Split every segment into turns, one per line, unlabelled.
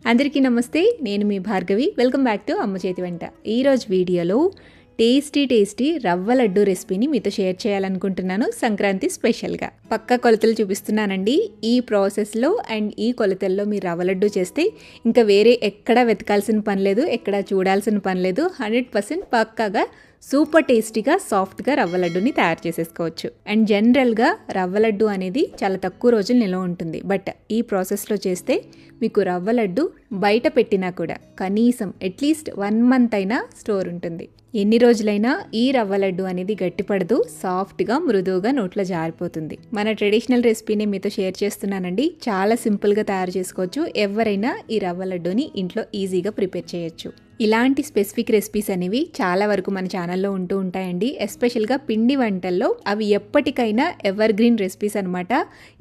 అందరికీ నమస్తే. నేను మీ భార్గవి. వెల్కమ్ బ్యాక్ టు అమ్మ చేతి వంట. ఈరోజు వీడియోలో టేస్టీ రవ్వ లడ్డు రెసిపీని మీతో షేర్ చేయాలనుకుంటున్నాను. సంక్రాంతి స్పెషల్గా పక్కా కొలతలు చూపిస్తున్నానండి. ఈ ప్రాసెస్లో అండ్ ఈ కొలతల్లో మీరు రవ్వ లడ్డు చేస్తే ఇంకా వేరే ఎక్కడా వెతకాల్సిన పని లేదు, ఎక్కడా చూడాల్సిన పని లేదు. 100% పక్కాగా సూపర్ టేస్టీగా సాఫ్ట్గా రవ్వ లడ్డుని తయారు చేసేసుకోవచ్చు. అండ్ జనరల్గా రవ్వ లడ్డు అనేది చాలా తక్కువ రోజులు నిల్వ ఉంటుంది. బట్ ఈ ప్రాసెస్లో చేస్తే మీకు రవ్వ లడ్డు బయట పెట్టినా కూడా కనీసం అట్లీస్ట్ 1 మంత్ అయినా స్టోర్ ఉంటుంది. ఎన్ని రోజులైనా ఈ రవ్వ లడ్డు అనేది గట్టిపడదు, సాఫ్ట్గా మృదువుగా నోట్లో జారిపోతుంది. మన ట్రెడిషనల్ రెసిపీని మీతో షేర్ చేస్తున్నానండి. చాలా సింపుల్గా తయారు చేసుకోవచ్చు. ఎవరైనా ఈ రవ్వ లడ్డుని ఇంట్లో ఈజీగా ప్రిపేర్ చేయొచ్చు. ఇలాంటి స్పెసిఫిక్ రెసిపీస్ అనేవి చాలా వరకు మన ఛానల్లో ఉంటూ ఉంటాయండి. ఎస్పెషల్గా పిండి వంటల్లో అవి ఎప్పటికైనా ఎవర్ గ్రీన్ రెసిపీస్ అనమాట.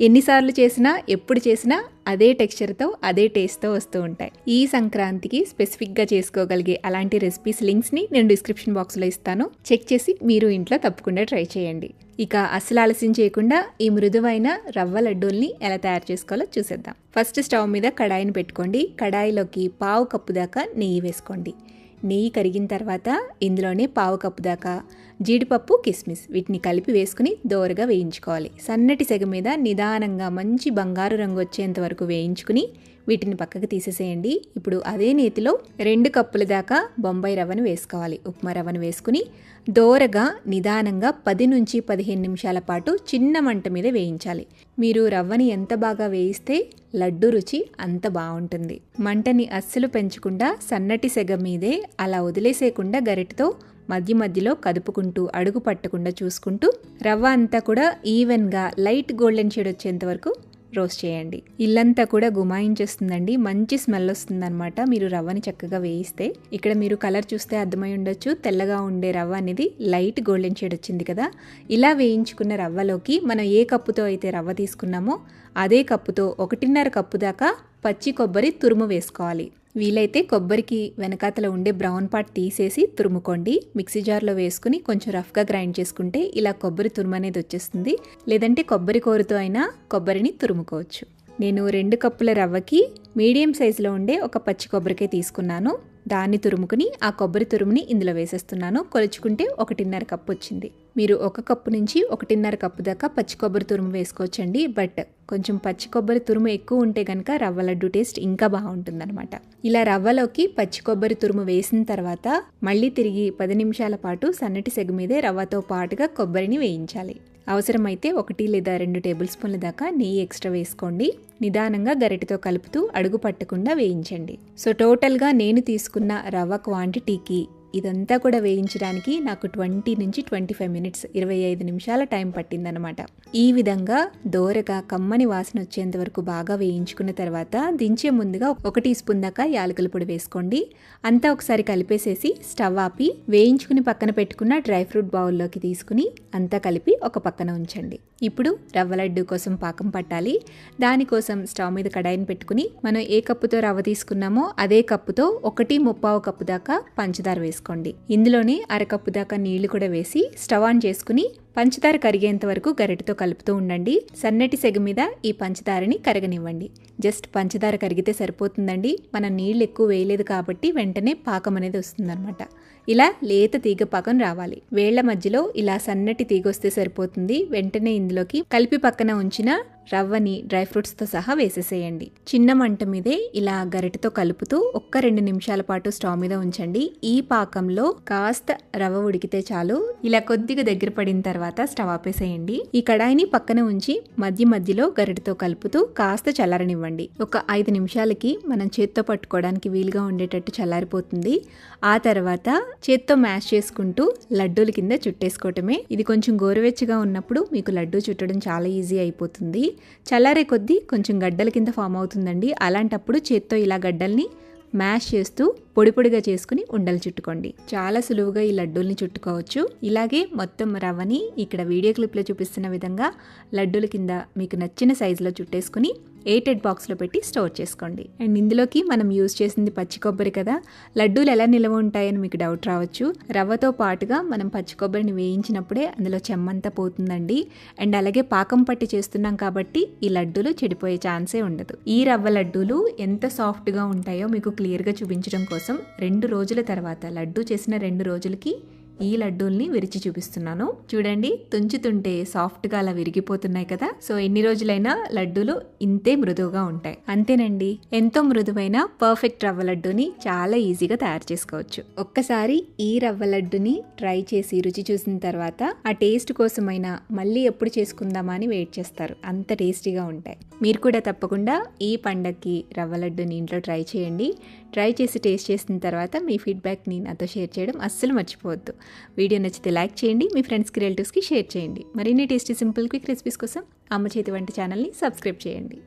ఎన్నిసార్లు చేసినా ఎప్పుడు చేసినా అదే టెక్స్చర్తో అదే టేస్ట్తో వస్తూ ఉంటాయి. ఈ సంక్రాంతికి స్పెసిఫిక్గా చేసుకోగలిగే అలాంటి రెసిపీస్ లింక్స్ని నేను డిస్క్రిప్షన్ బాక్స్లో ఇస్తాను. చెక్ చేసి మీరు ఇంట్లో తప్పకుండా ట్రై చేయండి. ఇక అస్సలు ఆలస్యం చేయకుండా ఈ మృదువైన రవ్వ లడ్డూల్ని ఎలా తయారు చేసుకోవాలో చూసేద్దాం. ఫస్ట్ స్టవ్ మీద కడాయిని పెట్టుకోండి. కడాయిలోకి 1/2 కప్పు దాకా నెయ్యి వేసుకోండి. నెయ్యి కరిగిన తర్వాత ఇందులోనే 1/2 కప్పు దాకా జీడిపప్పు, కిస్మిస్ వీటిని కలిపి వేసుకుని దోరగా వేయించుకోవాలి. సన్నటి సెగ మీద నిదానంగా మంచి బంగారు రంగు వచ్చేంత వరకు వేయించుకుని వీటిని పక్కకు తీసేసేయండి. ఇప్పుడు అదే నేతిలో 2 కప్పుల దాకా బొంబాయి రవ్వను వేసుకోవాలి. ఉప్మా రవ్వను వేసుకుని దోరగా నిదానంగా 10 నుంచి 15 నిమిషాల పాటు చిన్న మంట మీద వేయించాలి. మీరు రవ్వని ఎంత బాగా వేయిస్తే లడ్డు రుచి అంత బాగుంటుంది. మంటని అస్సలు పెంచకుండా సన్నటి సెగ మీదే అలా వదిలేసేయకుండా గరిటతో మధ్య మధ్యలో కదుపుకుంటూ అడుగు పట్టకుండా చూసుకుంటూ రవ్వ అంతా కూడా ఈవెన్గా లైట్ గోల్డెన్ షేడ్ వచ్చేంత వరకు రోస్ట్ చేయండి. ఇల్లంతా కూడా గుమాయించేస్తుందండి. మంచి స్మెల్ వస్తుందన్నమాట మీరు రవ్వని చక్కగా వేయిస్తే. ఇక్కడ మీరు కలర్ చూస్తే అర్థమై ఉండొచ్చు. తెల్లగా ఉండే రవ్వ అనేది లైట్ గోల్డెన్ షేడ్ వచ్చింది కదా. ఇలా వేయించుకున్న రవ్వలోకి మనం ఏ కప్పుతో అయితే రవ్వ తీసుకున్నామో అదే కప్పుతో 1.5 కప్పు దాకా పచ్చి కొబ్బరి తురుము వేసుకోవాలి. వీలైతే కొబ్బరికి వెనకాతల ఉండే బ్రౌన్ పార్ట్ తీసేసి తురుముకోండి. మిక్సీ జార్లో వేసుకుని కొంచెం రఫ్గా గ్రైండ్ చేసుకుంటే ఇలా కొబ్బరి తురుము అనేది వచ్చేస్తుంది. లేదంటే కొబ్బరి కూరతో అయినా కొబ్బరిని తురుముకోవచ్చు. నేను 2 కప్పుల రవ్వకి మీడియం సైజులో ఉండే ఒక పచ్చి కొబ్బరికాయ తీసుకున్నాను. దాన్ని తురుముకుని ఆ కొబ్బరి తురుముని ఇందులో వేసేస్తున్నాను. కొలుచుకుంటే 1.5 కప్పు వచ్చింది. మీరు 1 కప్పు నుంచి 1.5 కప్పు దాకా పచ్చి కొబ్బరి తురుము వేసుకోవచ్చండి. బట్ కొంచెం పచ్చి కొబ్బరి తురుము ఎక్కువ ఉంటే కనుక రవ్వ లడ్డు టేస్ట్ ఇంకా బాగుంటుందన్నమాట. ఇలా రవ్వలోకి పచ్చి కొబ్బరి తురుము వేసిన తర్వాత మళ్ళీ తిరిగి 10 నిమిషాల పాటు సన్నటి సెగ మీదే రవ్వతో పాటుగా కొబ్బరిని వేయించాలి. అవసరమైతే 1 లేదా 2 టేబుల్ స్పూన్ల దాకా నెయ్యి ఎక్స్ట్రా వేసుకోండి. నిదానంగా గరిటెతో కలుపుతూ అడుగు పట్టకుండా వేయించండి. సో టోటల్గా నేను తీసుకున్న రవ్వ క్వాంటిటీకి ఇదంతా కూడా వేయించడానికి నాకు 20 నుంచి 25 మినిట్స్ 25 నిమిషాల టైం పట్టిందనమాట. ఈ విధంగా దోరగా కమ్మని వాసన వచ్చేంత వరకు బాగా వేయించుకున్న తర్వాత దించే ముందుగా 1 టీ స్పూన్ దాకా యాలకుల పొడి వేసుకోండి. అంతా ఒకసారి కలిపేసేసి స్టవ్ ఆపి వేయించుకుని పక్కన పెట్టుకున్న డ్రై ఫ్రూట్ బౌల్లోకి తీసుకుని అంతా కలిపి ఒక పక్కన ఉంచండి. ఇప్పుడు రవ్వ లడ్డు కోసం పాకం పట్టాలి. దానికోసం స్టవ్ మీద కడాయిని పెట్టుకుని మనం ఏ కప్పుతో రవ్వ తీసుకున్నామో అదే కప్పుతో 1.35 కప్పు దాకా పంచదార వేసుకోండి. ఇందులోనే 1/2 కప్పు దాకా నీళ్లు కూడా వేసి స్టవ్ ఆన్ చేసుకుని పంచదార కరిగేంత వరకు గరిటెతో కలుపుతూ ఉండండి. సన్నటి సెగ మీద ఈ పంచదారని కరగనివ్వండి. జస్ట్ పంచదార కరిగితే సరిపోతుందండి. మనం నీళ్ళు ఎక్కువ వేయలేదు కాబట్టి వెంటనే పాకం అనేది వస్తుందన్నమాట. ఇలా లేత తీగ పాకం రావాలి. వేళ్ల మధ్యలో ఇలా సన్నటి తీగ వస్తే సరిపోతుంది. వెంటనే ఇందులోకి కలిపి పక్కన ఉంచిన రవ్వని డ్రై ఫ్రూట్స్తో సహా వేసేసేయండి. చిన్న మంట మీదే ఇలా గరిటెతో కలుపుతూ 1-2 నిమిషాల పాటు స్టవ్ మీద ఉంచండి. ఈ పాకంలో కాస్త రవ్వ ఉడికితే చాలు. ఇలా కొద్దిగా దగ్గర పడిన తర్వాత స్టవ్ ఆపేసేయండి. ఈ కడాయిని పక్కన ఉంచి మధ్య మధ్యలో గరిటెతో కలుపుతూ కాస్త చల్లారనివ్వండి. ఒక 5 నిమిషాలకి మనం చేత్తో పట్టుకోవడానికి వీలుగా ఉండేటట్టు చల్లారిపోతుంది. ఆ తర్వాత చేత్తో మ్యాష్ చేసుకుంటూ లడ్డూల కింద చుట్టేసుకోవటమే. ఇది కొంచెం గోరువెచ్చగా ఉన్నప్పుడు మీకు లడ్డూ చుట్టడం చాలా ఈజీ అయిపోతుంది. చల్లారే కొద్దీ కొంచెం గడ్డల కింద ఫామ్ అవుతుందండి. అలాంటప్పుడు చేత్తో ఇలా గడ్డల్ని మ్యాష్ చేస్తూ పొడి పొడిగా చేసుకుని ఉండలు చుట్టుకోండి. చాలా సులువుగా ఈ లడ్డూల్ని చుట్టుకోవచ్చు. ఇలాగే మొత్తం రవ్వని ఇక్కడ వీడియో క్లిప్లో చూపిస్తున్న విధంగా లడ్డూల కింద మీకు నచ్చిన సైజులో చుట్టేసుకుని ఎయిటెడ్ బాక్స్లో పెట్టి స్టోర్ చేసుకోండి. అండ్ ఇందులోకి మనం యూజ్ చేసింది పచ్చి కొబ్బరి కదా, లడ్డూలు ఎలా నిల్వ ఉంటాయని మీకు డౌట్ రావచ్చు. రవ్వతో పాటుగా మనం పచ్చి కొబ్బరిని వేయించినప్పుడే అందులో చెమ్మంతా పోతుందండి. అండ్ అలాగే పాకం పట్టి చేస్తున్నాం కాబట్టి ఈ లడ్డూలు చెడిపోయే ఛాన్సే ఉండదు. ఈ రవ్వ లడ్డూలు ఎంత సాఫ్ట్గా ఉంటాయో మీకు క్లియర్గా చూపించడం కోసం 2 రోజుల తర్వాత, లడ్డూ చేసిన 2 రోజులకి ఈ లడ్డూల్ని విరిచి చూపిస్తున్నాను. చూడండి, తుంచుతుంటే సాఫ్ట్గా అలా విరిగిపోతున్నాయి కదా. సో ఎన్ని రోజులైనా లడ్డూలు ఇంతే మృదువుగా ఉంటాయి. అంతేనండి, ఎంతో మృదువైన పర్ఫెక్ట్ రవ్వ లడ్డూని చాలా ఈజీగా తయారు చేసుకోవచ్చు. ఒక్కసారి ఈ రవ్వ లడ్డూని ట్రై చేసి రుచి చూసిన తర్వాత ఆ టేస్ట్ కోసమైనా మళ్ళీ ఎప్పుడు చేసుకుందామా అని వెయిట్ చేస్తారు. అంత టేస్టీగా ఉంటాయి. మీరు కూడా తప్పకుండా ఈ పండగకి రవ్వ లడ్డూని ఇంట్లో ట్రై చేయండి. ట్రై చేసి టేస్ట్ చేసిన తర్వాత మీ ఫీడ్బ్యాక్ని నాతో షేర్ చేయడం అస్సలు మర్చిపోవద్దు. వీడియో నచ్చితే లైక్ చేయండి, మీ ఫ్రెండ్స్కి, రిలేటివ్స్కి షేర్ చేయండి. మరిన్ని టేస్టీ సింపుల్ క్విక్ రెసిపీస్ కోసం అమ్మ చేతి వంట ఛానల్ని సబ్స్క్రైబ్ చేయండి.